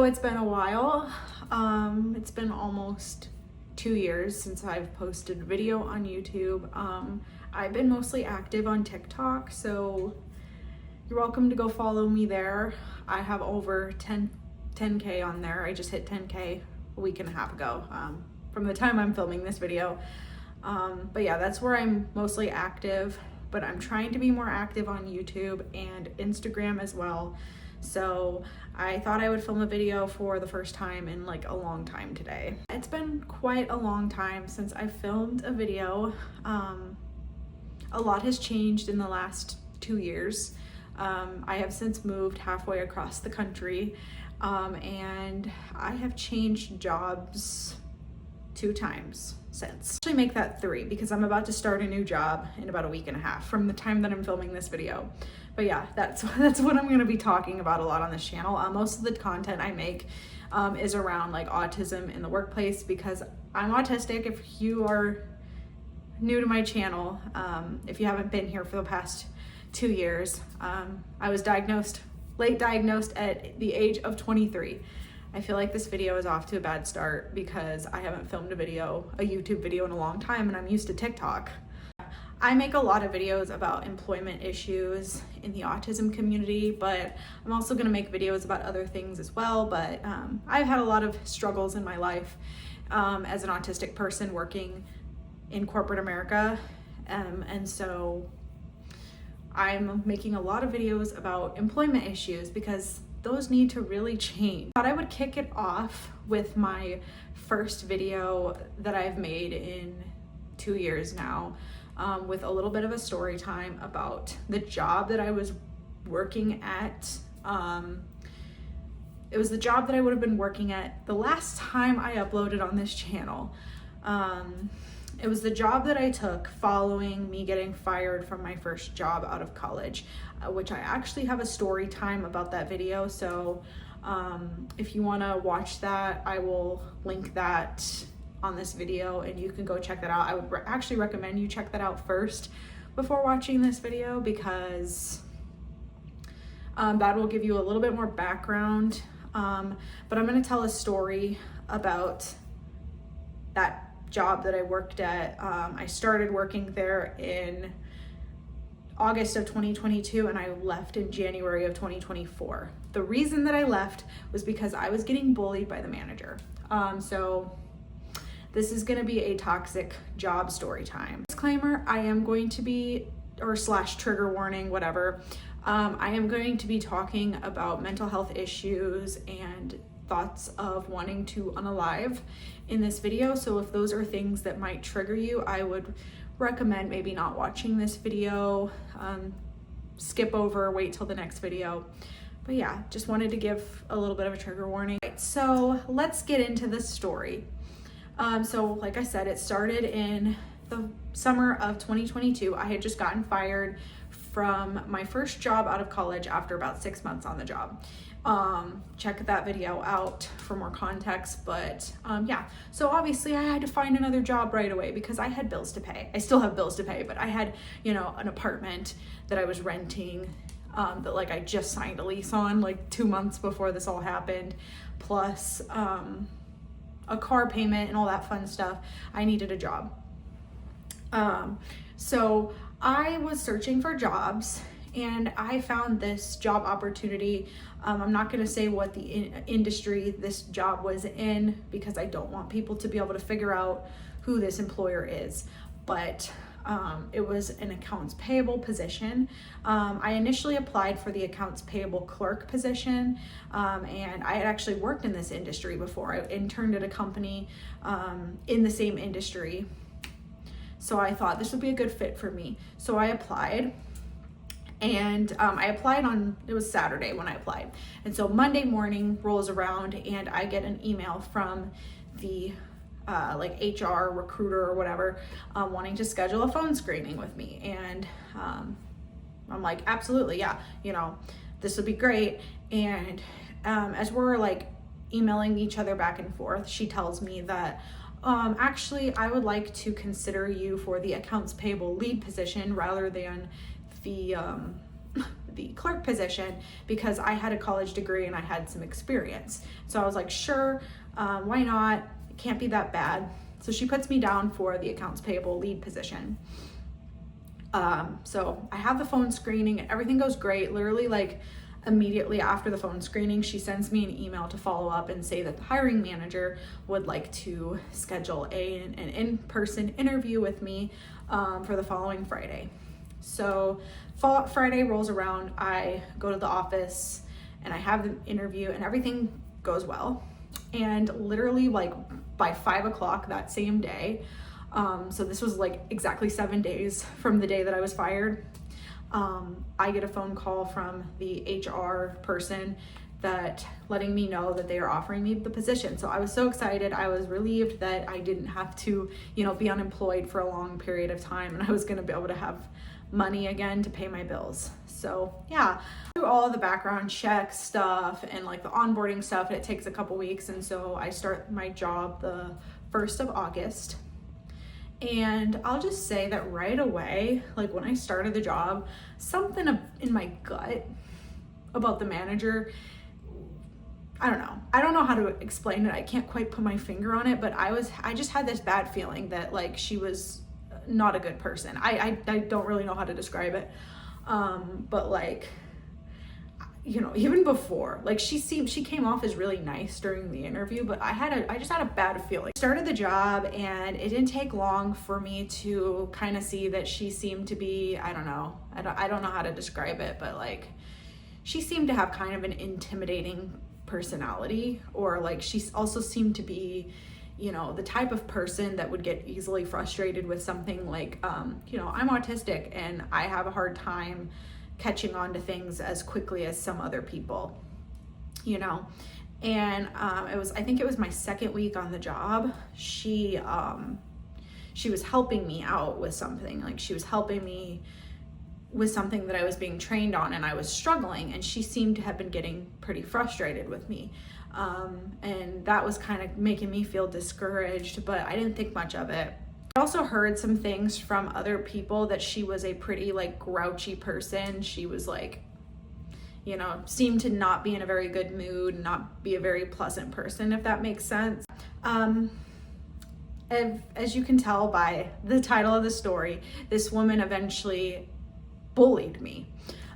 it's been a while. It's been almost 2 years since I've posted a video on YouTube. I've been mostly active on TikTok, so you're welcome to go follow me there. I have over 10K on there. I just hit 10K a week and a half ago from the time I'm filming this video. But yeah, that's where I'm mostly active, but I'm trying to be more active on YouTube and Instagram as well. So I thought I would film a video for the first time in like a long time today. It's been quite a long time since I filmed a video. A lot has changed in the last 2 years. I have since moved halfway across the country, and I have changed jobs 2 times since. Actually make that 3 because I'm about to start a new job in about a week and a half from the time that I'm filming this video. But yeah, that's what I'm going to be talking about a lot on this channel. Most of the content I make is around like autism in the workplace because I'm autistic. If you are new to my channel, if you haven't been here for the past 2 years, I was late diagnosed at the age of 23. I feel like this video is off to a bad start because I haven't filmed a YouTube video in a long time, and I'm used to TikTok. I make a lot of videos about employment issues in the autism community, but I'm also going to make videos about other things as well. But I've had a lot of struggles in my life as an autistic person working in corporate America, and so I'm making a lot of videos about employment issues because those need to really change. I thought I would kick it off with my first video that I've made in 2 years now, with a little bit of a story time about the job that I was working at. It was the job that I would have been working at the last time I uploaded on this channel. It was the job that I took following me getting fired from my first job out of college, which I actually have a story time about that video. So if you want to watch that, I will link that on this video and you can go check that out. I would actually recommend you check that out first before watching this video because that will give you a little bit more background. But I'm going to tell a story about that job that I worked at. I started working there in August of 2022 and I left in January of 2024. The reason that I left was because I was getting bullied by the manager. So this is going to be a toxic job story time. Disclaimer, I am going to be, or / trigger warning, whatever. I am going to be talking about mental health issues and thoughts of wanting to unalive in this video. So if those are things that might trigger you, I would recommend maybe not watching this video, skip over, wait till the next video. But yeah, just wanted to give a little bit of a trigger warning. Right, so let's get into the story. So like I said, it started in the summer of 2022. I had just gotten fired from my first job out of college after about 6 months on the job. Check that video out for more context, but yeah, so obviously I had to find another job right away because I had bills to pay. I still have bills to pay, but I had, an apartment that I was renting that like I just signed a lease on like 2 months before this all happened, plus a car payment and all that fun stuff. I needed a job. So I was searching for jobs and I found this job opportunity. I'm not going to say what the industry this job was in because I don't want people to be able to figure out who this employer is, but it was an accounts payable position. I initially applied for the accounts payable clerk position, and I had actually worked in this industry before. I interned at a company in the same industry, so I thought this would be a good fit for me. So I applied. And I applied it was Saturday when I applied. And so Monday morning rolls around and I get an email from the like HR recruiter or whatever, wanting to schedule a phone screening with me. And I'm like, absolutely, yeah, this would be great. And as we're like emailing each other back and forth, she tells me that actually I would like to consider you for the accounts payable lead position rather than the the clerk position because I had a college degree and I had some experience. So I was like, sure, why not? It can't be that bad. So she puts me down for the accounts payable lead position. So I have the phone screening and everything goes great. Literally like immediately after the phone screening, she sends me an email to follow up and say that the hiring manager would like to schedule an in-person interview with me for the following Friday. So Friday rolls around, I go to the office and I have the interview and everything goes well. And literally like by 5 o'clock that same day, so this was like exactly 7 days from the day that I was fired, I get a phone call from the HR person that letting me know that they are offering me the position. So I was so excited. I was relieved that I didn't have to, be unemployed for a long period of time and I was going to be able to have money again to pay my bills. So yeah, through all the background check stuff and like the onboarding stuff, it takes a couple weeks. And so I start my job the 1st of August. And I'll just say that right away, like when I started the job, something in my gut about the manager, I don't know how to explain it. I can't quite put my finger on it, but I just had this bad feeling that like she was not a good person. I don't really know how to describe it. But like, even before, like she came off as really nice during the interview, but I just had a bad feeling. Started the job and it didn't take long for me to kind of see that she seemed to be, I don't know how to describe it, but like she seemed to have kind of an intimidating personality, or like she also seemed to be, the type of person that would get easily frustrated with something like, I'm autistic and I have a hard time catching on to things as quickly as some other people, and I think it was my second week on the job. She was helping me out with something, like she was helping me with something that I was being trained on and I was struggling, and she seemed to have been getting pretty frustrated with me. And that was kind of making me feel discouraged, but I didn't think much of it. I also heard some things from other people that she was a pretty like grouchy person. She was like, seemed to not be in a very good mood, not be a very pleasant person, if that makes sense. As you can tell by the title of the story, this woman eventually bullied me.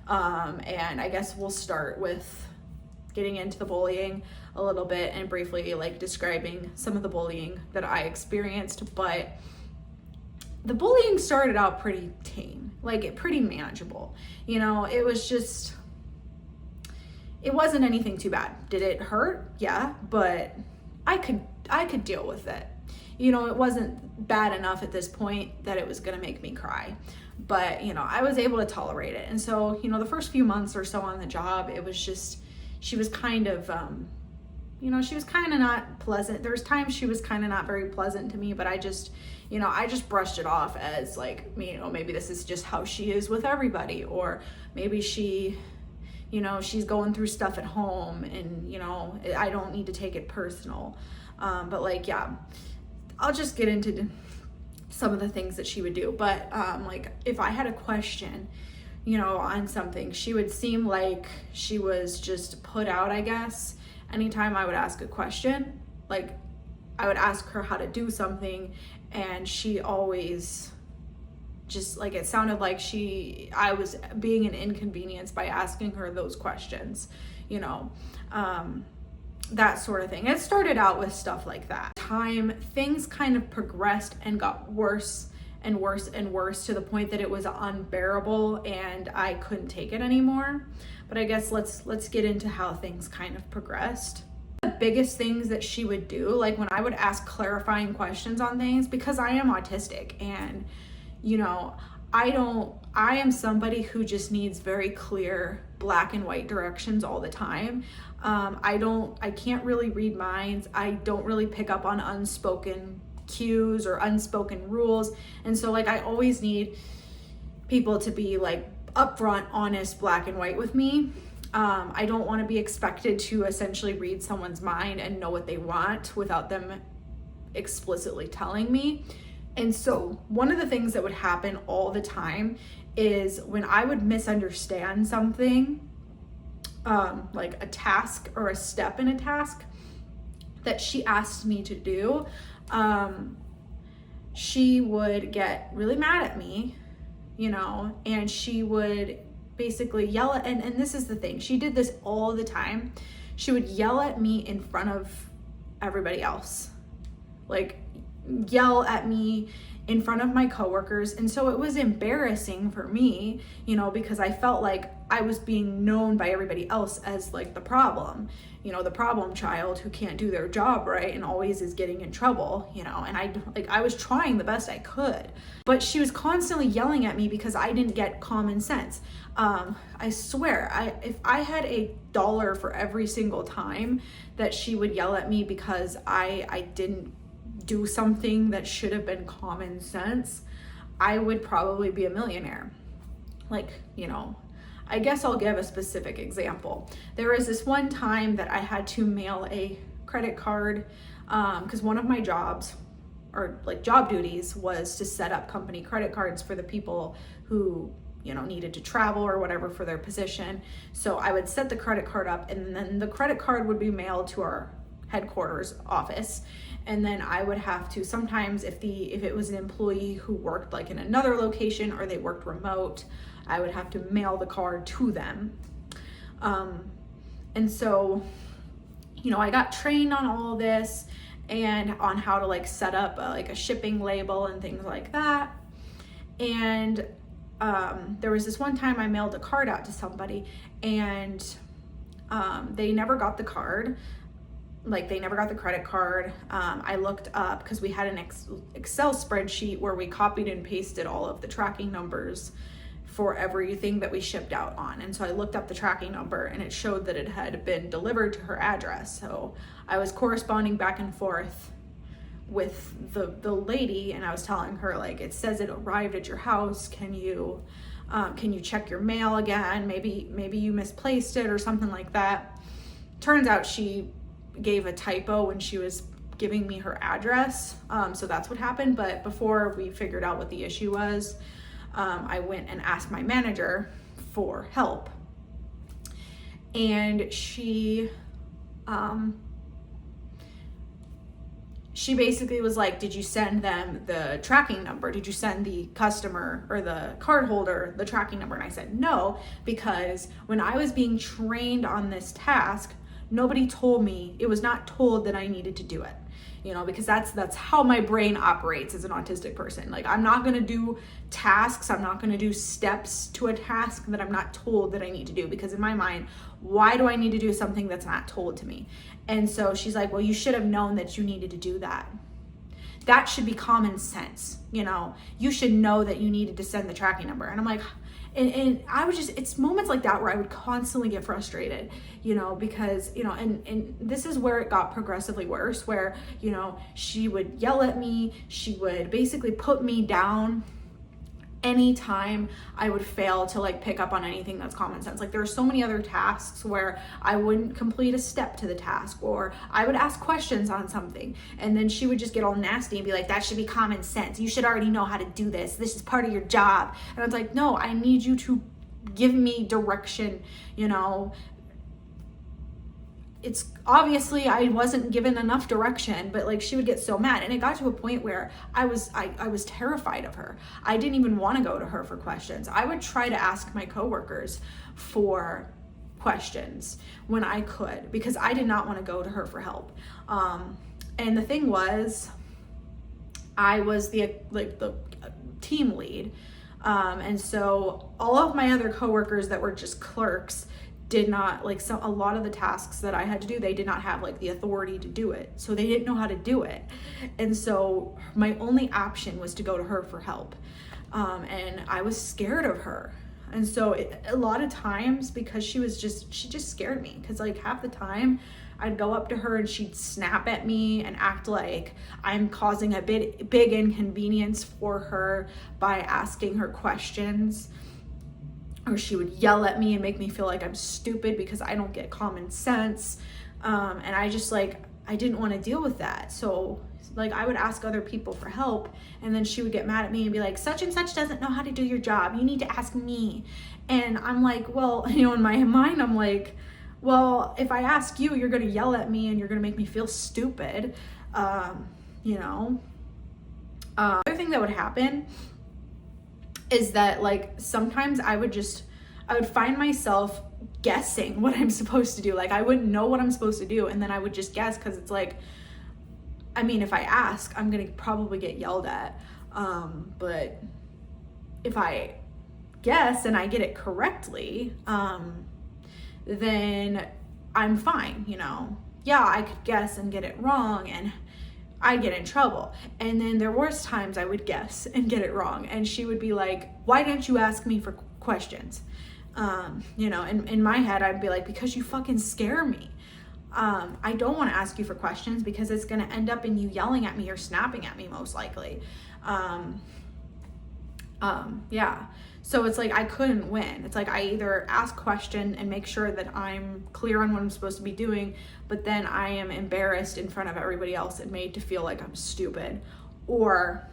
And I guess we'll start with getting into the bullying a little bit and briefly like describing some of the bullying that I experienced. But the bullying started out pretty tame, like pretty manageable. It was just, it wasn't anything too bad. Did it hurt? Yeah, but I could deal with it. It wasn't bad enough at this point that it was gonna make me cry. But, I was able to tolerate it. And so, the first few months or so on the job, it was just, she was kind of, she was kind of not pleasant. There was times she was kind of not very pleasant to me, but I just brushed it off as like, maybe this is just how she is with everybody, or maybe she, she's going through stuff at home and, I don't need to take it personal. But like, yeah, I'll just get into some of the things that she would do. But like if I had a question, on something, she would seem like she was just put out, I guess. Anytime I would ask a question, like I would ask her how to do something, and she always just like, it sounded like I was being an inconvenience by asking her those questions, that sort of thing. It started out with stuff like that. Things kind of progressed and got worse and worse and worse to the point that it was unbearable and I couldn't take it anymore. But I guess let's get into how things kind of progressed. The biggest things that she would do, like when I would ask clarifying questions on things, because I am autistic and I am somebody who just needs very clear black and white directions all the time. I can't really read minds. I don't really pick up on unspoken cues or unspoken rules. And so like, I always need people to be like upfront, honest, black and white with me. I don't want to be expected to essentially read someone's mind and know what they want without them explicitly telling me. And so one of the things that would happen all the time is when I would misunderstand something, like a task or a step in a task that she asked me to do, she would get really mad at me, and she would basically yell at, and this is the thing, she did this all the time. She would yell at me in front of everybody else, like yell at me in front of my coworkers. And so it was embarrassing for me, because I felt like I was being known by everybody else as like the problem, the problem child who can't do their job right and always is getting in trouble, and I was trying the best I could, but she was constantly yelling at me because I didn't get common sense. I swear, if I had $1 for every single time that she would yell at me because I didn't do something that should have been common sense, I would probably be a millionaire. I guess I'll give a specific example. There was this one time that I had to mail a credit card because one of my jobs, or like job duties, was to set up company credit cards for the people who needed to travel or whatever for their position. So I would set the credit card up, and then the credit card would be mailed to our headquarters office. And then I would have to, sometimes if it was an employee who worked like in another location or they worked remote, I would have to mail the card to them. And so, I got trained on all this and on how to like set up a shipping label and things like that. And there was this one time I mailed a card out to somebody, and they never got the card. They never got the credit card. I looked up, because we had an Excel spreadsheet where we copied and pasted all of the tracking numbers for everything that we shipped out on. And so I looked up the tracking number, and it showed that it had been delivered to her address. So I was corresponding back and forth with the lady, and I was telling her, it says it arrived at your house. Can you check your mail again? Maybe you misplaced it or something like that. Turns out she gave a typo when she was giving me her address. So that's what happened. But before we figured out what the issue was, I went and asked my manager for help. And she basically was like, did you send them the tracking number? Did you send the customer or the card holder the tracking number? And I said no, because when I was being trained on this task, nobody told me, it was not told that I needed to do it, because that's how my brain operates as an autistic person. I'm not going to do tasks. I'm not going to do steps to a task that I'm not told that I need to do, because in my mind, why do I need to do something that's not told to me? And so she's like, well, you should have known that you needed to do that. That should be common sense. You should know that you needed to send the tracking number. And I'm like, and I was just, it's moments like that where I would constantly get frustrated, because, and this is where it got progressively worse, where, she would yell at me. She would basically put me down anytime I would fail to pick up on anything that's common sense. There are so many other tasks where I wouldn't complete a step to the task, or I would ask questions on something, and then she would just get all nasty and be like, that should be common sense. You should already know how to do this. This is part of your job. And I was like, no, I need you to give me direction. It's obviously I wasn't given enough direction, but she would get so mad, and it got to a point where I was terrified of her. I didn't even want to go to her for questions. I would try to ask my coworkers for questions when I could, because I did not want to go to her for help. And the thing was, I was the team lead, and so all of my other coworkers that were just clerks did not, a lot of the tasks that I had to do, they did not have the authority to do it. So they didn't know how to do it. And so my only option was to go to her for help. And I was scared of her. And so a lot of times, because she just scared me, because half the time I'd go up to her and she'd snap at me and act like I'm causing a big inconvenience for her by asking her questions. Or she would yell at me and make me feel like I'm stupid because I don't get common sense. And I just I didn't want to deal with that. So like I would ask other people for help, and then she would get mad at me and be like, such and such doesn't know how to do your job, you need to ask me. And I'm like, well, you know, in my mind I'm like, well, if I ask you, you're gonna yell at me and you're gonna make me feel stupid. You know, other thing that would happen is that like sometimes I would find myself guessing what I'm supposed to do. Like I wouldn't know what I'm supposed to do, and then I would just guess, because it's like, I mean, if I ask, I'm gonna probably get yelled at. But if I guess and I get it correctly, then I'm fine, you know. Yeah, I could guess and get it wrong and I'd get in trouble. And then there was times I would guess and get it wrong, and she would be like, why didn't you ask me for questions? You know, in my head I'd be like, because you fucking scare me. I don't want to ask you for questions because it's going to end up in you yelling at me or snapping at me, most likely. Yeah. So it's like I couldn't win. It's like I either ask question and make sure that I'm clear on what I'm supposed to be doing, but then I am embarrassed in front of everybody else and made to feel like I'm stupid, or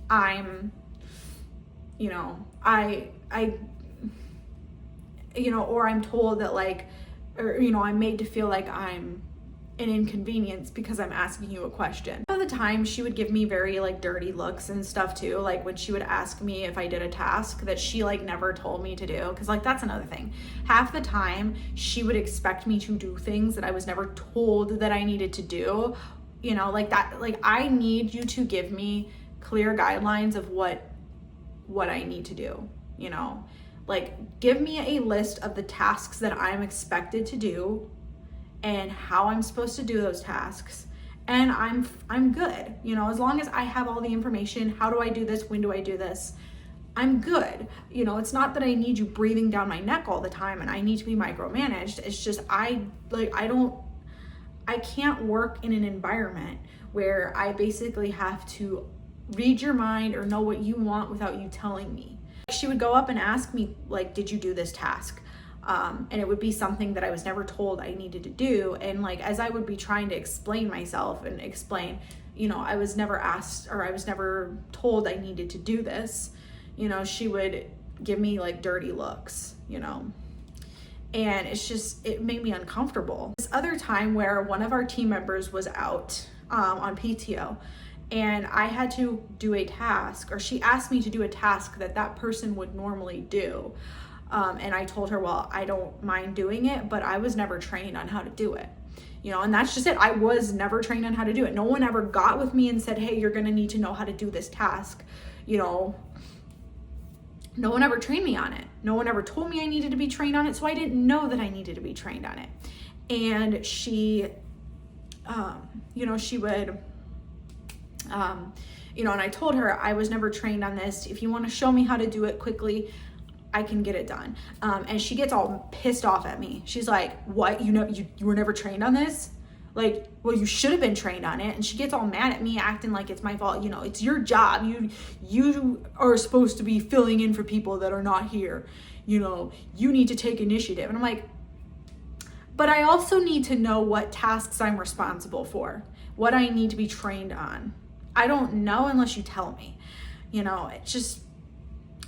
I'm, you know, or I'm told that like, or, you know, I'm made to feel like I'm an inconvenience because I'm asking you a question. All the time she would give me very like dirty looks and stuff too, like when she would ask me if I did a task that she like never told me to do, because like that's another thing. Half the time she would expect me to do things that I was never told that I needed to do, you know, like that. Like I need you to give me clear guidelines of what I need to do, you know, like give me a list of the tasks that I'm expected to do and how I'm supposed to do those tasks, and I'm good, you know, as long as I have all the information. How do I do this? When do I do this? I'm good. You know, it's not that I need you breathing down my neck all the time and I need to be micromanaged. It's just I can't work in an environment where I basically have to read your mind or know what you want without you telling me. She would go up and ask me like, did you do this task? And it would be something that I was never told I needed to do. And like, as I would be trying to explain myself and explain, you know, I was never asked or I was never told I needed to do this, you know, she would give me like dirty looks, you know, and it's just, it made me uncomfortable. This other time where one of our team members was out on PTO, and I had to do a task, or she asked me to do a task that person would normally do. And I told her, well, I don't mind doing it, but I was never trained on how to do it, you know, and that's just it. I was never trained on how to do it. No one ever got with me and said, hey, you're going to need to know how to do this task. You know, no one ever trained me on it. No one ever told me I needed to be trained on it. So I didn't know that I needed to be trained on it. And she, you know, she would, you know, and I told her I was never trained on this. If you want to show me how to do it quickly, I can get it done. And she gets all pissed off at me. She's like, what, you know, you were never trained on this? Like, well, you should have been trained on it. And she gets all mad at me, acting like it's my fault. You know, it's your job. You are supposed to be filling in for people that are not here. You know, you need to take initiative. And I'm like, but I also need to know what tasks I'm responsible for, what I need to be trained on. I don't know unless you tell me, you know. It's just,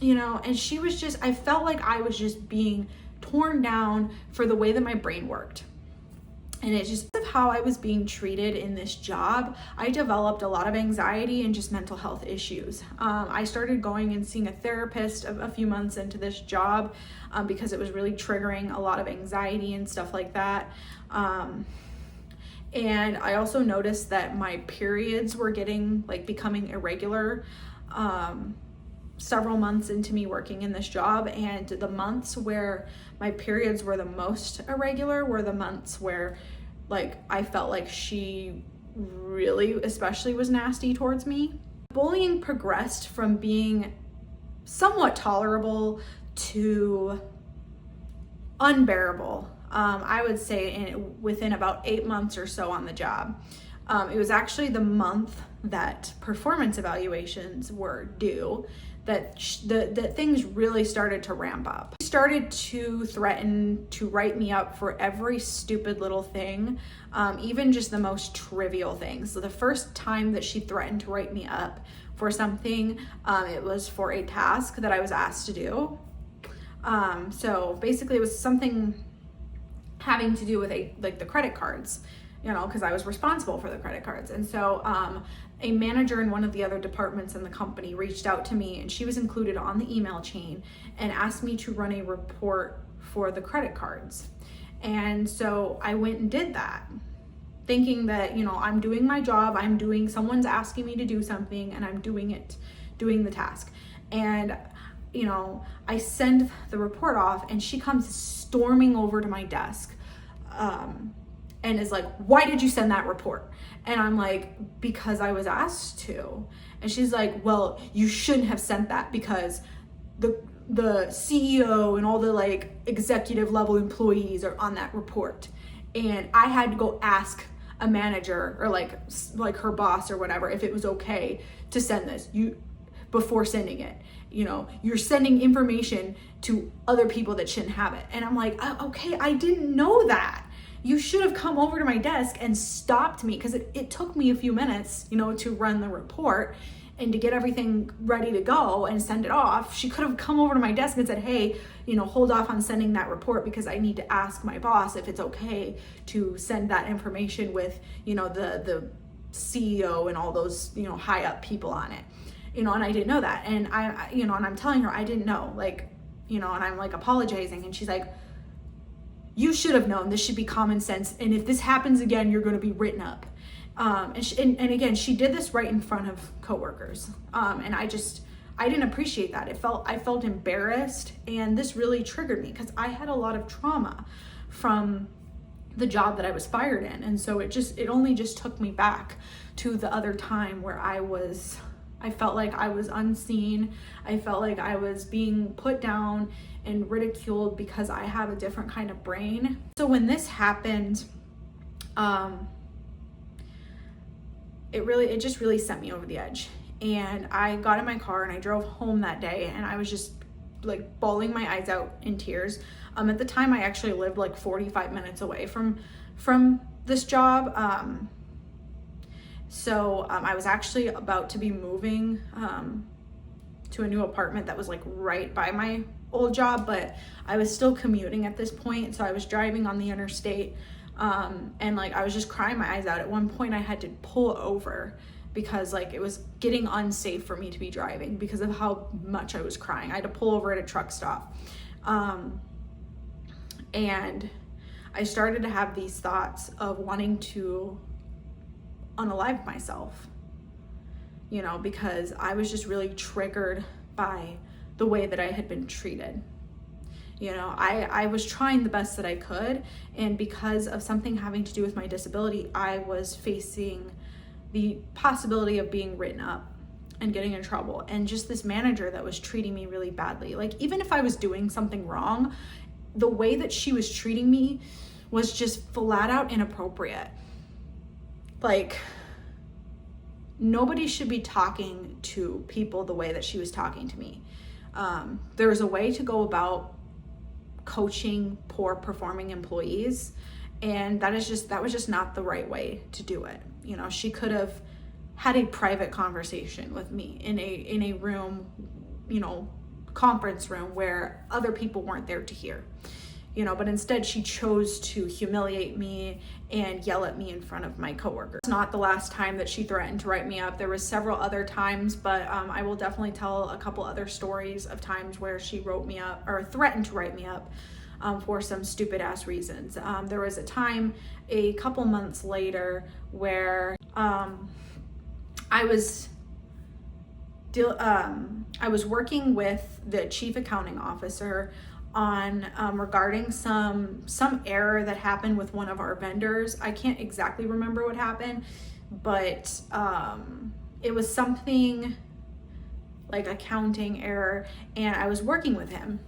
you know, and she was just, I felt like I was just being torn down for the way that my brain worked. And it's just how I was being treated in this job. I developed a lot of anxiety and just mental health issues. I started going and seeing a therapist a few months into this job because it was really triggering a lot of anxiety and stuff like that. And I also noticed that my periods were becoming irregular. Several months into me working in this job, and the months where my periods were the most irregular were the months where like I felt like she really especially was nasty towards me. Bullying progressed from being somewhat tolerable to unbearable. I would say within about 8 months or so on the job. It was actually the month that performance evaluations were due that things really started to ramp up. She started to threaten to write me up for every stupid little thing, even just the most trivial things. So the first time that she threatened to write me up for something, it was for a task that I was asked to do. So basically it was something having to do with the credit cards, because I was responsible for the credit cards. And so a manager in one of the other departments in the company reached out to me, and she was included on the email chain and asked me to run a report for the credit cards. And so I went and did that, thinking that, I'm doing my job, someone's asking me to do something, and I'm doing the task. And I send the report off, and she comes storming over to my desk and is like, "Why did you send that report?" And I'm like, "Because I was asked to." And she's like, "Well, you shouldn't have sent that because the CEO and all the executive level employees are on that report. And I had to go ask a manager or like her boss or whatever if it was okay to send this before sending it. You're sending information to other people that shouldn't have it." And I'm like, "Okay, I didn't know that. You should have come over to my desk and stopped me," because it took me a few minutes, to run the report and to get everything ready to go and send it off. She could have come over to my desk and said, "Hey, hold off on sending that report because I need to ask my boss if it's okay to send that information with, the CEO and all those, high up people on it." And I didn't know that. And and I'm telling her I didn't know, and I'm apologizing. And she's like, "You should have known. This should be common sense. And if this happens again, you're going to be written up." And again, she did this right in front of coworkers. And I didn't appreciate that. I felt embarrassed, and this really triggered me because I had a lot of trauma from the job that I was fired in. And so it only just took me back to the other time where I felt like I was unseen. I felt like I was being put down and ridiculed because I have a different kind of brain. So when this happened, it just really sent me over the edge. And I got in my car and I drove home that day, and I was just bawling my eyes out in tears. At the time I actually lived 45 minutes away from this job. So I was actually about to be moving to a new apartment that was right by my old job, but I was still commuting at this point. So I was driving on the interstate, and I was just crying my eyes out. At one point I had to pull over because it was getting unsafe for me to be driving because of how much I was crying. I had to pull over at a truck stop. And I started to have these thoughts of wanting to unalive myself, because I was just really triggered by the way that I had been treated. I was trying the best that I could, and because of something having to do with my disability, I was facing the possibility of being written up and getting in trouble, and just this manager that was treating me really badly. Even if I was doing something wrong, the way that she was treating me was just flat out inappropriate. Nobody should be talking to people the way that she was talking to me. There was a way to go about coaching poor performing employees, and that was just not the right way to do it. She could have had a private conversation with me in a room, conference room where other people weren't there to hear. But instead she chose to humiliate me and yell at me in front of my coworkers. It's not the last time that she threatened to write me up. There was several other times, but I will definitely tell a couple other stories of times where she wrote me up or threatened to write me up for some stupid ass reasons. There was a time a couple months later where I was working with the chief accounting officer on regarding some error that happened with one of our vendors. I can't exactly remember what happened, but it was something like accounting error, and I was working with him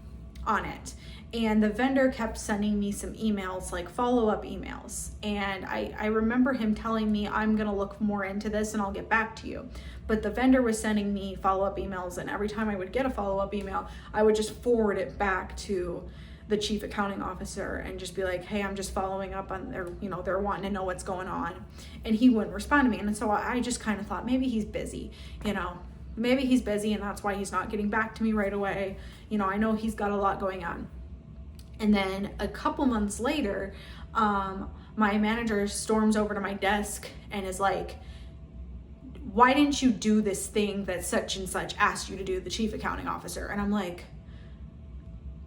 on it. And the vendor kept sending me some emails, like follow-up emails. And I remember him telling me, I'm gonna look more into this and I'll get back to you. But the vendor was sending me follow-up emails, and every time I would get a follow-up email, I would just forward it back to the chief accounting officer and just be like, hey, I'm just following up on their, they're wanting to know what's going on. And he wouldn't respond to me. And so I just kind of thought, maybe he's busy, maybe he's busy and that's why he's not getting back to me right away. I know he's got a lot going on. And then a couple months later, my manager storms over to my desk and is like, why didn't you do this thing that such and such asked you to do, the chief accounting officer? And I'm like,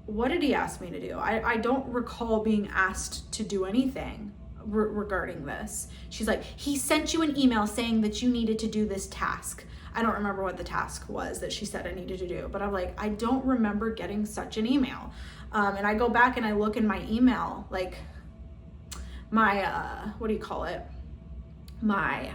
what did he ask me to do? I don't recall being asked to do anything regarding this. She's like, he sent you an email saying that you needed to do this task. I don't remember what the task was that she said I needed to do, but I'm like, I don't remember getting such an email. And I go back and I look in my email, like my, what do you call it? My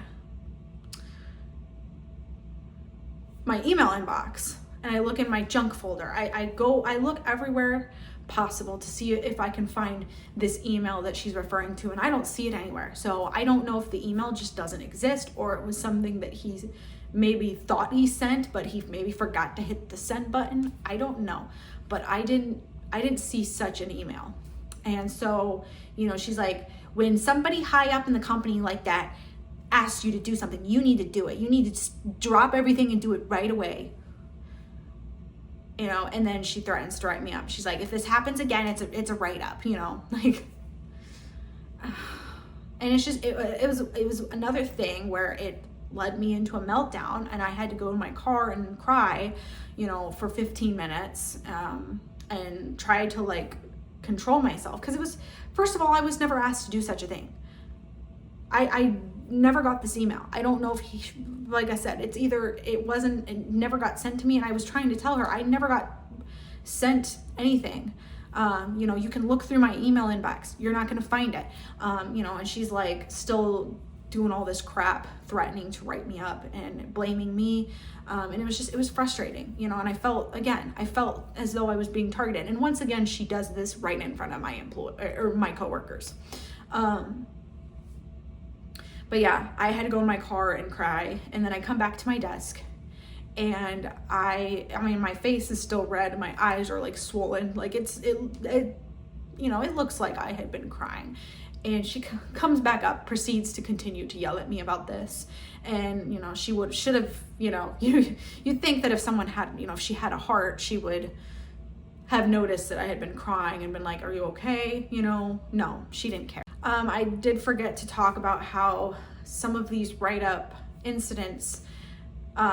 email inbox, and I look in my junk folder. I look everywhere possible to see if I can find this email that she's referring to, and I don't see it anywhere. So I don't know if the email just doesn't exist, or it was something that he's maybe thought he sent, but he maybe forgot to hit the send button. I don't know, but I didn't see such an email. And so, she's like, when somebody high up in the company like that asks you to do something, you need to do it. You need to just drop everything and do it right away. And then she threatens to write me up. She's like, if this happens again, it's a write-up, like, and it's just, it was another thing where it led me into a meltdown, and I had to go in my car and cry, for 15 minutes, and try to like control myself. Cause it was, first of all, I was never asked to do such a thing. I never got this email. I don't know if he, like I said, it's either it never got sent to me, and I was trying to tell her I never got sent anything. You can look through my email inbox. You're not going to find it. And she's like still doing all this crap, threatening to write me up and blaming me. And it was frustrating, and I felt as though I was being targeted. And once again, she does this right in front of my coworkers. But yeah, I had to go in my car and cry, and then I come back to my desk, and I mean, my face is still red, my eyes are like swollen, like it looks like I had been crying. And she comes back up, proceeds to continue to yell at me about this. And, she should have, you'd think that if someone had, if she had a heart, she would have noticed that I had been crying and been like, are you okay? No, she didn't care. I did forget to talk about how some of these write-up incidents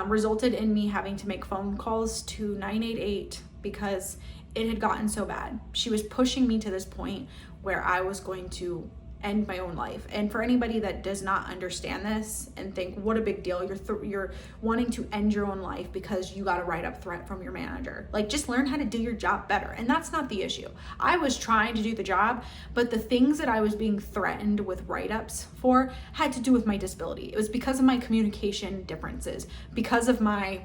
resulted in me having to make phone calls to 988 because it had gotten so bad. She was pushing me to this point where I was going to end my own life. And for anybody that does not understand this and think, what a big deal, you're wanting to end your own life because you got a write-up threat from your manager. Like, just learn how to do your job better. And that's not the issue. I was trying to do the job, but the things that I was being threatened with write-ups for had to do with my disability. It was because of my communication differences, because of my,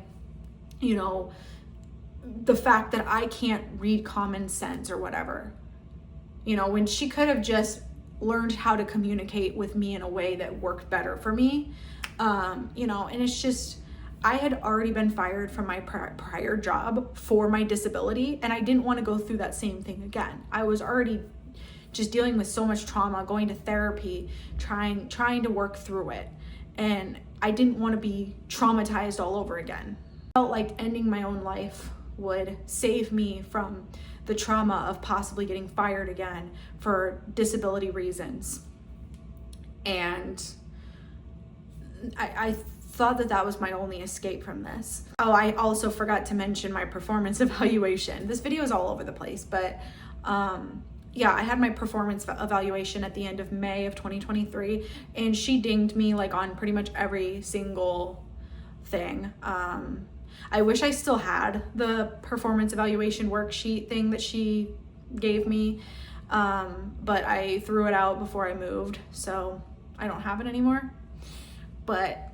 the fact that I can't read common sense or whatever. When she could have just learned how to communicate with me in a way that worked better for me. And it's just, I had already been fired from my prior job for my disability, and I didn't want to go through that same thing again. I was already just dealing with so much trauma, going to therapy, trying to work through it. And I didn't want to be traumatized all over again. I felt like ending my own life would save me from the trauma of possibly getting fired again for disability reasons. And I thought that was my only escape from this. Oh, I also forgot to mention my performance evaluation. This video is all over the place, but yeah, I had my performance evaluation at the end of May of 2023, and she dinged me like on pretty much every single thing. I wish I still had the performance evaluation worksheet thing that she gave me, but I threw it out before I moved, so I don't have it anymore. But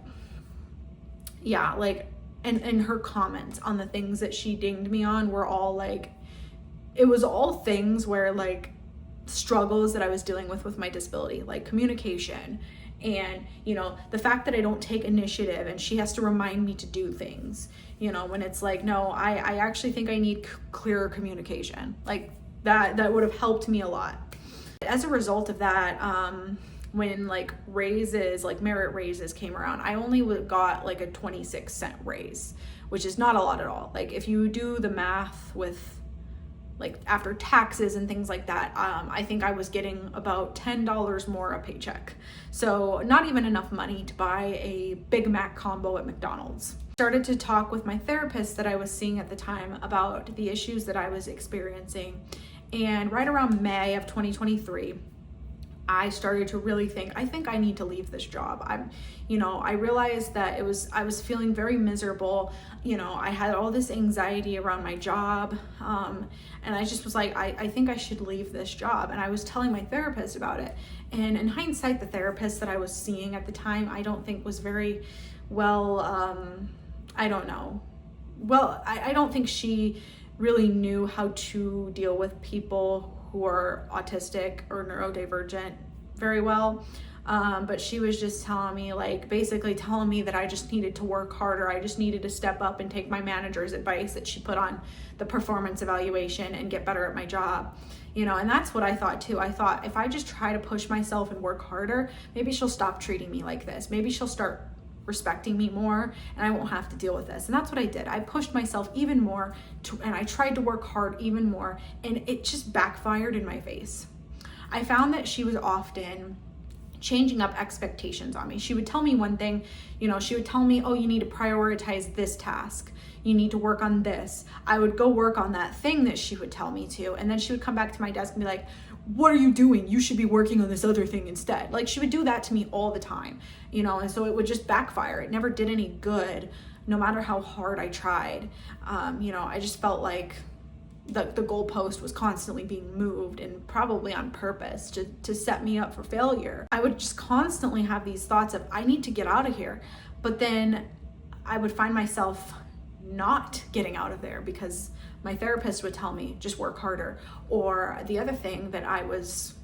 yeah, like, and her comments on the things that she dinged me on were all like, it was all things where like struggles that I was dealing with my disability, like communication, and you know, the fact that I don't take initiative and she has to remind me to do things, you know, when it's like, no, I actually think I need clearer communication. Like that would have helped me a lot. As a result of that, when like raises, like merit raises came around, I only got like a 26-cent raise, which is not a lot at all. Like if you do the math with like after taxes and things like that, I think I was getting about $10 more a paycheck. So not even enough money to buy a Big Mac combo at McDonald's. Started to talk with my therapist that I was seeing at the time about the issues that I was experiencing. And right around May of 2023, I started to really think, I think I need to leave this job. I realized that I was feeling very miserable. You know, I had all this anxiety around my job. And I just was like, I think I should leave this job. And I was telling my therapist about it. And in hindsight, the therapist that I was seeing at the time, I don't think was very well, I don't know. Well, I don't think she really knew how to deal with people who are autistic or neurodivergent very well. But she was just telling me, like, basically telling me that I just needed to work harder. I just needed to step up and take my manager's advice that she put on the performance evaluation and get better at my job. You know, and that's what I thought too. I thought if I just try to push myself and work harder, maybe she'll stop treating me like this. Maybe she'll start respecting me more and I won't have to deal with this. And that's what I did. I pushed myself even more and I tried to work hard even more, and it just backfired in my face. I found that she was often changing up expectations on me. She would tell me one thing, you know, she would tell me, oh, you need to prioritize this task. You need to work on this. I would go work on that thing that she would tell me to. And then she would come back to my desk and be like, what are you doing? You should be working on this other thing instead. Like, she would do that to me all the time, you know, and so it would just backfire. It never did any good, no matter how hard I tried. You know, I just felt like the goalpost was constantly being moved, and probably on purpose to set me up for failure. I would just constantly have these thoughts of, I need to get out of here. But then I would find myself not getting out of there because my therapist would tell me, just work harder. Or the other thing that I was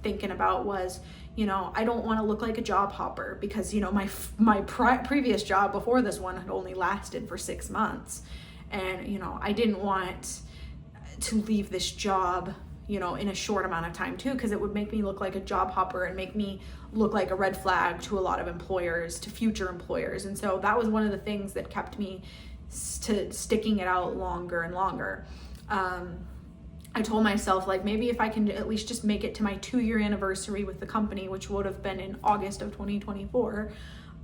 thinking about was, you know, I don't want to look like a job hopper because, you know, my previous job before this one had only lasted for 6 months. And, you know, I didn't want to leave this job, you know, in a short amount of time too, because it would make me look like a job hopper and make me look like a red flag to a lot of employers, to future employers. And so that was one of the things that kept me to sticking it out longer and longer. I told myself, like, maybe if I can at least just make it to my 2-year anniversary with the company, which would have been in August of 2024,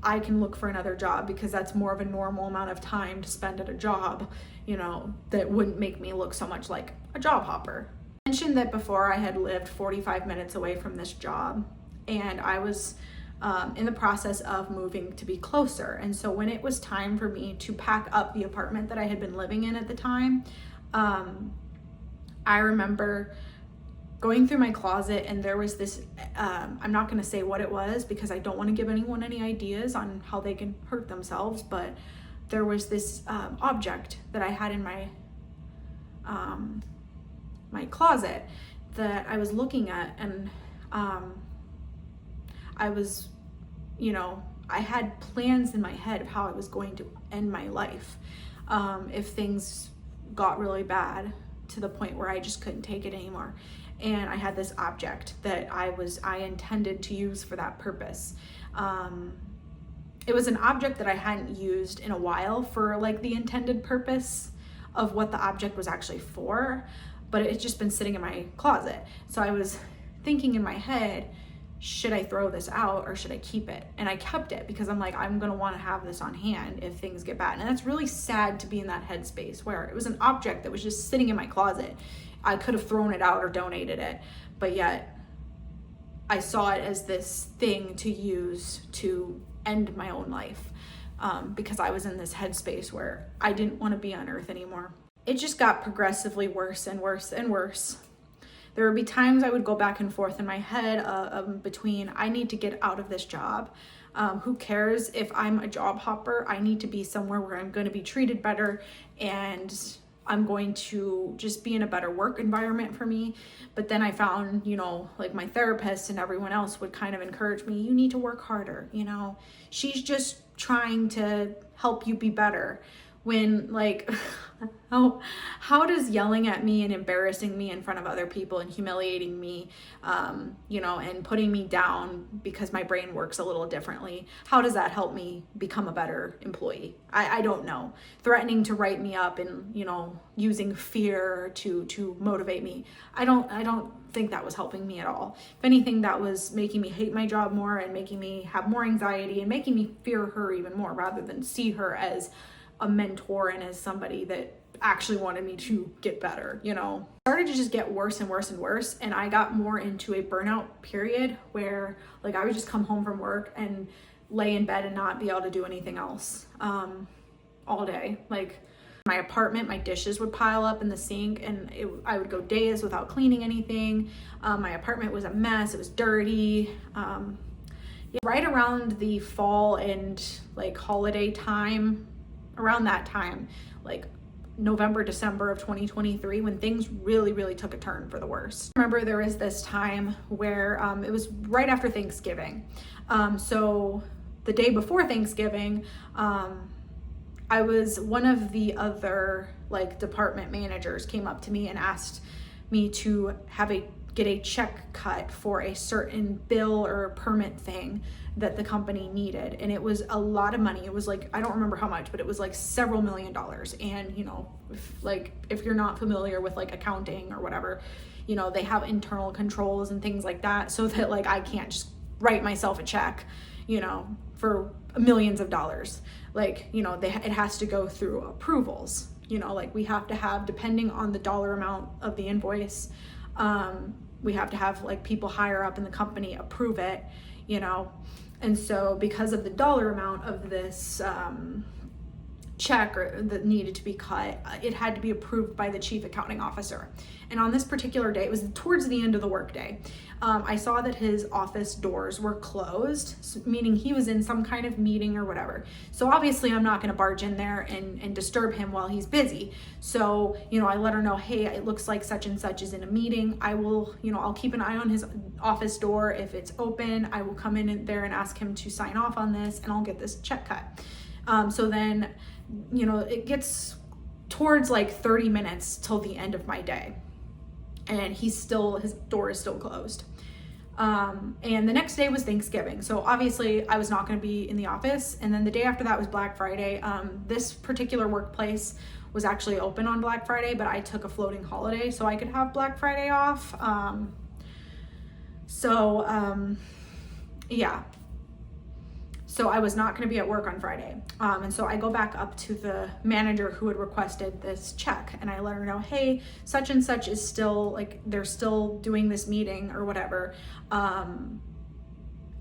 I can look for another job, because that's more of a normal amount of time to spend at a job, you know, that wouldn't make me look so much like a job hopper. I mentioned that before I had lived 45 minutes away from this job, and I was in the process of moving to be closer. And so when it was time for me to pack up the apartment that I had been living in at the time, I remember going through my closet, and there was this, I'm not gonna say what it was because I don't wanna give anyone any ideas on how they can hurt themselves, but there was this object that I had in my my closet that I was looking at, and I was, you know, I had plans in my head of how I was going to end my life if things got really bad to the point where I just couldn't take it anymore. And I had this object that I intended to use for that purpose. It was an object that I hadn't used in a while for like the intended purpose of what the object was actually for, but it had just been sitting in my closet. So I was thinking in my head, should I throw this out or should I keep it? And I kept it because I'm like, I'm gonna wanna have this on hand if things get bad. And that's really sad to be in that headspace where it was an object that was just sitting in my closet. I could have thrown it out or donated it, but yet I saw it as this thing to use to end my own life because I was in this headspace where I didn't want to be on earth anymore. It just got progressively worse and worse and worse. There would be times I would go back and forth in my head between, I need to get out of this job. Who cares if I'm a job hopper? I need to be somewhere where I'm going to be treated better and I'm going to just be in a better work environment for me. But then I found, you know, like my therapist and everyone else would kind of encourage me, you need to work harder, you know, she's just trying to help you be better. When like, how does yelling at me and embarrassing me in front of other people and humiliating me, you know, and putting me down because my brain works a little differently, how does that help me become a better employee? I don't know. Threatening to write me up and, you know, using fear to motivate me, I don't think that was helping me at all. If anything, that was making me hate my job more and making me have more anxiety and making me fear her even more, rather than see her as a mentor and as somebody that actually wanted me to get better, you know. It started to just get worse and worse and worse, and I got more into a burnout period where like I would just come home from work and lay in bed and not be able to do anything else all day. Like my apartment, my dishes would pile up in the sink, and I would go days without cleaning anything. My apartment was a mess. It was dirty. Right around the fall and like holiday time, around that time, like November, December of 2023, when things really took a turn for the worst. I remember there was this time where it was right after Thanksgiving. So the day before Thanksgiving, I was, one of the other like department managers came up to me and asked me to get a check cut for a certain bill or permit thing that the company needed. And it was a lot of money. It was like, I don't remember how much, but it was like several $1,000,000. And, you know, if you're not familiar with like accounting or whatever, you know, they have internal controls and things like that, so that like I can't just write myself a check, you know, for millions of dollars. Like, you know, it has to go through approvals, you know, like we have to have, depending on the dollar amount of the invoice, we have to have like people higher up in the company approve it, you know. And so because of the dollar amount of this check that needed to be cut, it had to be approved by the chief accounting officer. And on this particular day, it was towards the end of the workday, I saw that his office doors were closed, meaning he was in some kind of meeting or whatever. So obviously I'm not going to barge in there and disturb him while he's busy. So, you know, I let her know, hey, it looks like such and such is in a meeting. I will, you know, I'll keep an eye on his office door. If it's open, I will come in there and ask him to sign off on this, and I'll get this check cut. So then, you know, it gets towards like 30 minutes till the end of my day, and his door is still closed. And the next day was Thanksgiving. So obviously I was not going to be in the office. And then the day after that was Black Friday. This particular workplace was actually open on Black Friday, but I took a floating holiday so I could have Black Friday off. Yeah. So I was not going to be at work on Friday. And so I go back up to the manager who had requested this check, and I let her know, hey, such and such is still, like, they're still doing this meeting or whatever.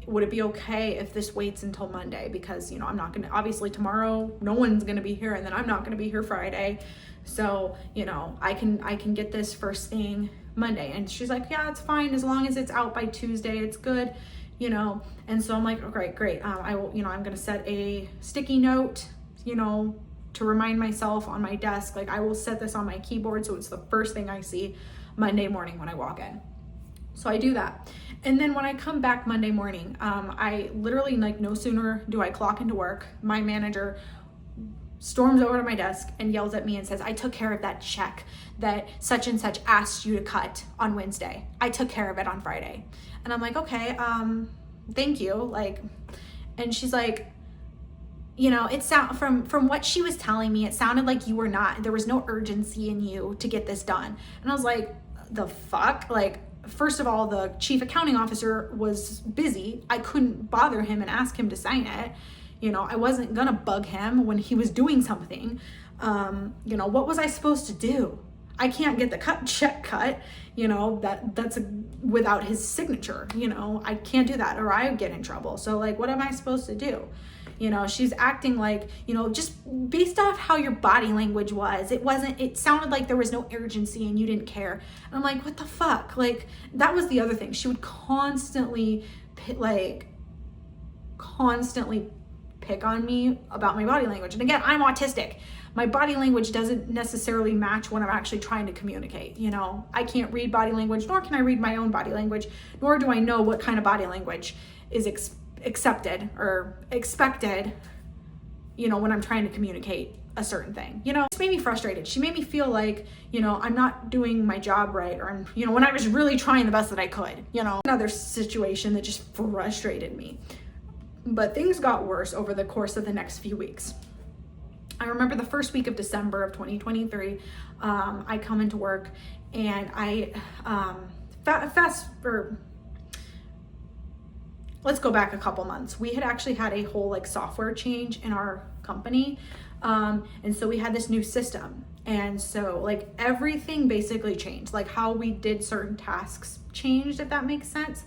Would it be okay if this waits until Monday? Because, you know, I'm not going to, obviously tomorrow, no one's going to be here, and then I'm not going to be here Friday. So, you know, I can get this first thing Monday. And she's like, yeah, it's fine. As long as it's out by Tuesday, it's good. You know. And so I'm like, okay, great. I will, you know, I'm going to set a sticky note, you know, to remind myself on my desk. Like, I will set this on my keyboard so it's the first thing I see Monday morning when I walk in. So I do that. And then when I come back Monday morning, I literally, like, no sooner do I clock into work, my manager storms over to my desk and yells at me and says, I took care of that check that such and such asked you to cut on Wednesday. I took care of it on Friday. And I'm like, okay, thank you. Like, and she's like, you know, it from what she was telling me, it sounded like there was no urgency in you to get this done. And I was like, the fuck? Like, first of all, the chief accounting officer was busy. I couldn't bother him and ask him to sign it. You know, I wasn't gonna bug him when he was doing something. You know, what was I supposed to do? I can't get the check cut, you know, that's without his signature, you know, I can't do that or I would get in trouble. So like, what am I supposed to do? You know, she's acting like, you know, just based off how your body language was, it sounded like there was no urgency and you didn't care. And I'm like, what the fuck? Like, that was the other thing. She would constantly pick on me about my body language. And again, I'm autistic. My body language doesn't necessarily match what I'm actually trying to communicate. You know, I can't read body language, nor can I read my own body language, nor do I know what kind of body language is accepted or expected, you know, when I'm trying to communicate a certain thing. You know, it made me frustrated. She made me feel like, you know, I'm not doing my job right, or I'm, you know, when I was really trying the best that I could, you know. Another situation that just frustrated me. But things got worse over the course of the next few weeks. I remember the first week of December of 2023, I come into work and let's go back a couple months. We had actually had a whole like software change in our company. And so we had this new system. And so like everything basically changed, like how we did certain tasks changed, if that makes sense.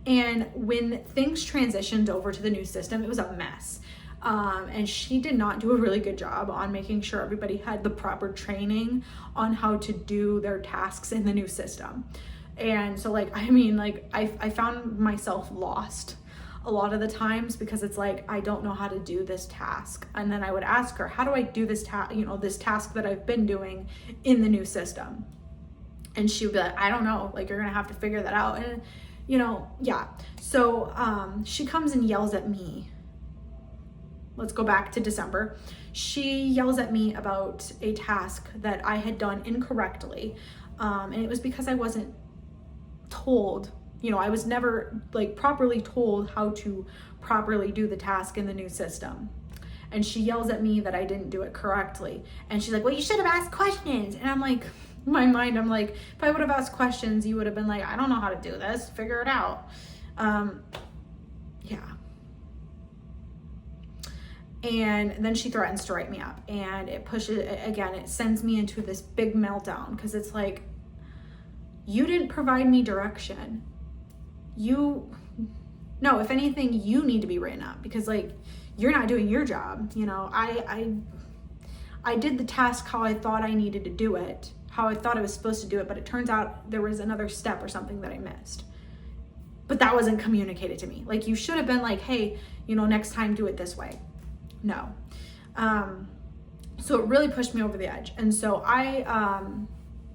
And when things transitioned over to the new system, it was a mess. And she did not do a really good job on making sure everybody had the proper training on how to do their tasks in the new system. And so like, I mean, like I found myself lost a lot of the times because it's like, I don't know how to do this task. And then I would ask her, how do I do this this task that I've been doing in the new system? And she would be like, I don't know, like, you're gonna have to figure that out. And you know, yeah. So she comes and yells at me. Let's go back to December. She yells at me about a task that I had done incorrectly. And it was because I wasn't told, you know, I was never like properly told how to properly do the task in the new system. And she yells at me that I didn't do it correctly. And she's like, well, you should have asked questions. And I'm like, in my mind, I'm like, if I would have asked questions, you would have been like, I don't know how to do this, figure it out. Yeah. And then she threatens to write me up, and it sends me into this big meltdown, because it's like, you didn't provide me direction. No, if anything, you need to be written up, because like, you're not doing your job. You know, I did the task how I thought I needed to do it, how I thought I was supposed to do it, but it turns out there was another step or something that I missed. But that wasn't communicated to me. Like, you should have been like, hey, you know, next time do it this way. No. So it really pushed me over the edge. And so I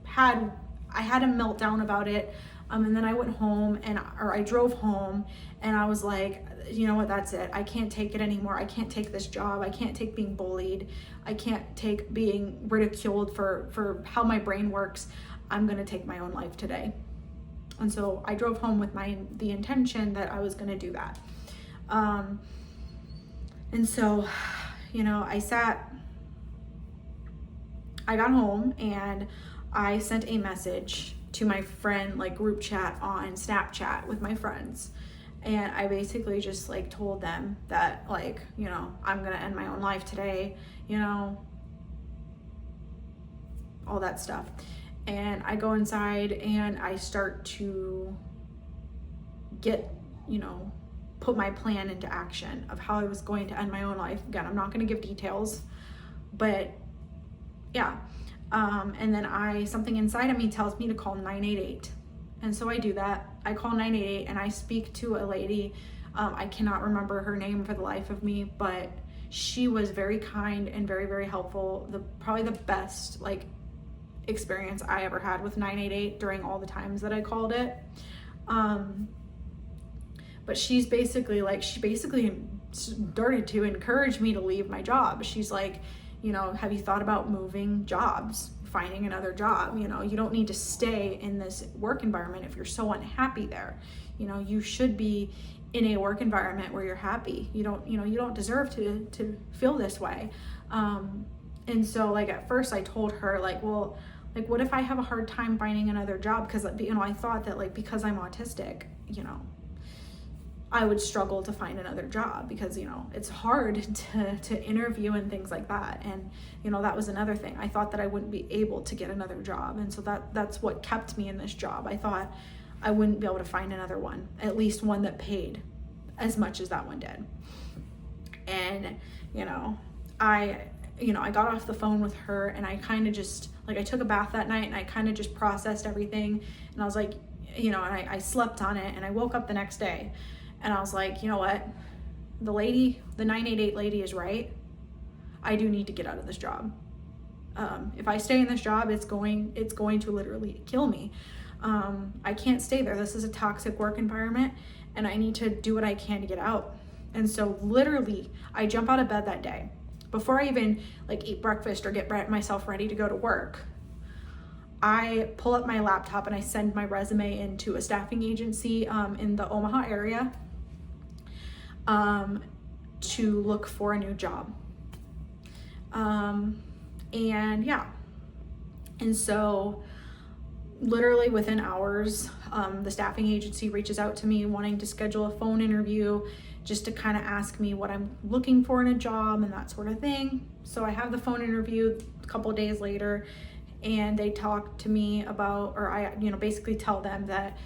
had a meltdown about it. And then I went home I drove home, and I was like, you know what, that's it. I can't take it anymore. I can't take this job. I can't take being bullied. I can't take being ridiculed for how my brain works. I'm going to take my own life today. And so I drove home with the intention that I was going to do that. And so, you know, I got home and I sent a message to my friend, like group chat on Snapchat with my friends. And I basically just like told them that, like, you know, I'm going to end my own life today, you know, all that stuff. And I go inside and I start to put my plan into action of how I was going to end my own life. Again, I'm not going to give details, but yeah. And then something inside of me tells me to call 988. And so I do that. I call 988 and I speak to a lady. I cannot remember her name for the life of me, but she was very kind and very, very helpful. Probably the best like experience I ever had with 988 during all the times that I called it. But she basically started to encourage me to leave my job. She's like, you know, have you thought about moving jobs, finding another job? You know, you don't need to stay in this work environment if you're so unhappy there. You know, you should be in a work environment where you're happy. You don't deserve to feel this way. And so like at first I told her like, well, like what if I have a hard time finding another job? Because, you know, I thought that like because I'm autistic, you know, I would struggle to find another job because, you know, it's hard to interview and things like that. And, you know, that was another thing. I thought that I wouldn't be able to get another job. And so that's what kept me in this job. I thought I wouldn't be able to find another one, at least one that paid as much as that one did. And, you know, I got off the phone with her and I kind of just, like, I took a bath that night and I kind of just processed everything. And I was like, you know, and I slept on it and I woke up the next day. And I was like, you know what, the 988 lady is right. I do need to get out of this job. If I stay in this job, it's going to literally kill me. I can't stay there. This is a toxic work environment, and I need to do what I can to get out. And so literally, I jump out of bed that day. Before I even like eat breakfast or get myself ready to go to work, I pull up my laptop and I send my resume into a staffing agency in the Omaha area to look for a new job. And yeah, and so literally within hours, the staffing agency reaches out to me wanting to schedule a phone interview just to kind of ask me what I'm looking for in a job and that sort of thing. So I have the phone interview a couple of days later, and they talk to me about, or I, basically tell them that,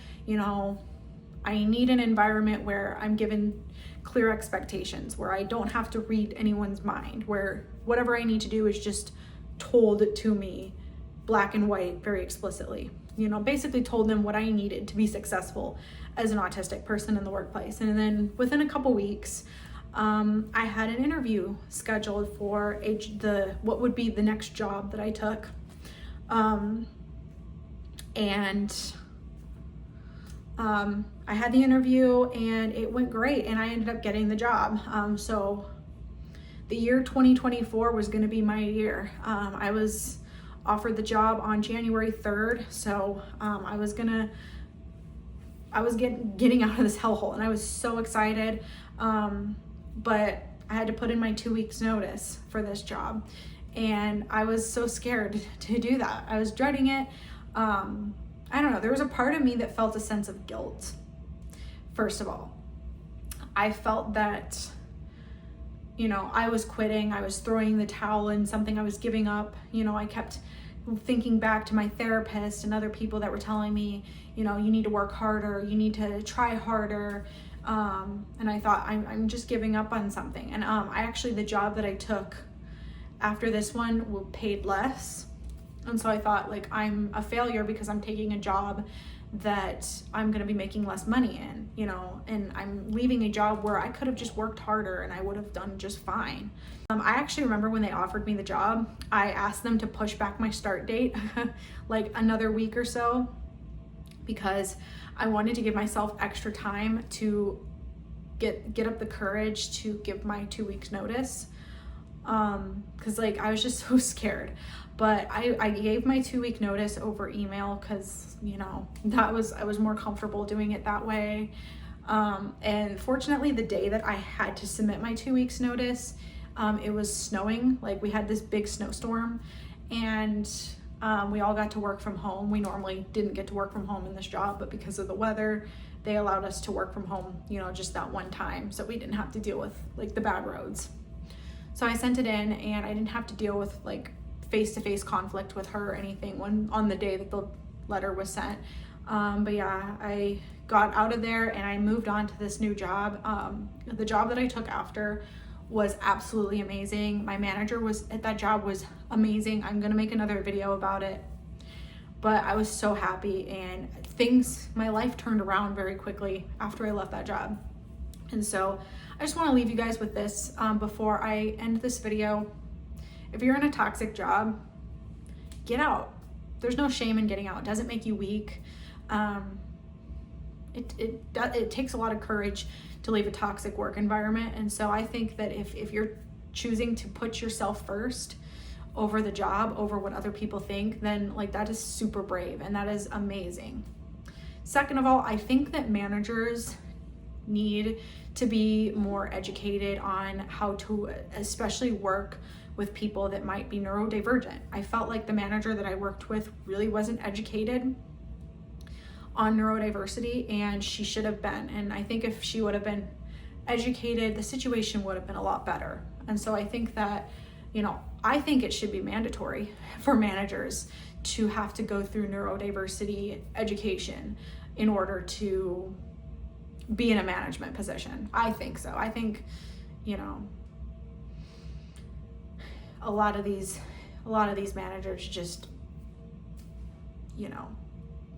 I need an environment where I'm given clear expectations, where I don't have to read anyone's mind, where whatever I need to do is just told to me black and white very explicitly. Basically told them what I needed to be successful as an autistic person in the workplace. And then within a couple weeks, I had an interview scheduled for what would be the next job that I took. I had the interview and it went great, and I ended up getting the job. So the year 2024 was going to be my year. I was offered the job on January 3rd. So I was getting out of this hellhole, and I was so excited. But I had to put in my 2 weeks notice for this job, and I was so scared to do that. I was dreading it. I don't know, there was a part of me that felt a sense of guilt. First of all, I felt that, I was quitting, I was throwing the towel in something I was giving up. I kept thinking back to my therapist and other people that were telling me, you need to work harder, you need to try harder. And I thought, I'm just giving up on something. And the job that I took after this one paid less. And so I thought, like, I'm a failure because I'm taking a job that I'm going to be making less money in, and I'm leaving a job where I could have just worked harder and I would have done just fine. I actually remember when they offered me the job, I asked them to push back my start date like another week or so, because I wanted to give myself extra time to get up the courage to give my 2 weeks notice. Cause I was just so scared, but I gave my 2 week notice over email, cause I was more comfortable doing it that way. And fortunately the day that I had to submit my 2 weeks notice, it was snowing. We had this big snowstorm, and we all got to work from home. We normally didn't get to work from home in this job, but because of the weather, they allowed us to work from home, just that one time. So we didn't have to deal with the bad roads. So I sent it in, and I didn't have to deal with face-to-face conflict with her or anything on the day that the letter was sent. But yeah, I got out of there and I moved on to this new job. The job that I took after was absolutely amazing. My manager at that job was amazing. I'm gonna make another video about it. But I was so happy, and my life turned around very quickly after I left that job. And so I just want to leave you guys with this before I end this video. If you're in a toxic job, get out. There's no shame in getting out. It doesn't make you weak. It takes a lot of courage to leave a toxic work environment. And so I think that if you're choosing to put yourself first over the job, over what other people think, then that is super brave, and that is amazing. Second of all, I think that managers need to be more educated on how to especially work with people that might be neurodivergent. I felt like the manager that I worked with really wasn't educated on neurodiversity, and she should have been. And I think if she would have been educated, the situation would have been a lot better. And so I think that, I think it should be mandatory for managers to have to go through neurodiversity education in order to be in a management position. I think so. I think, a lot of these managers just,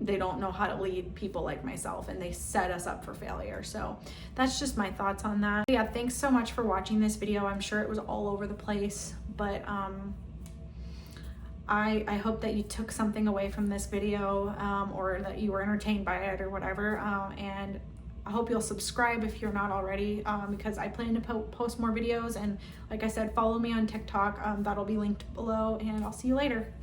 they don't know how to lead people like myself, and they set us up for failure. So that's just my thoughts on that. Yeah, thanks so much for watching this video. I'm sure it was all over the place, but I hope that you took something away from this video, or that you were entertained by it or whatever, and I hope you'll subscribe if you're not already, because I plan to post more videos, and like I said, follow me on TikTok. That'll be linked below, and I'll see you later.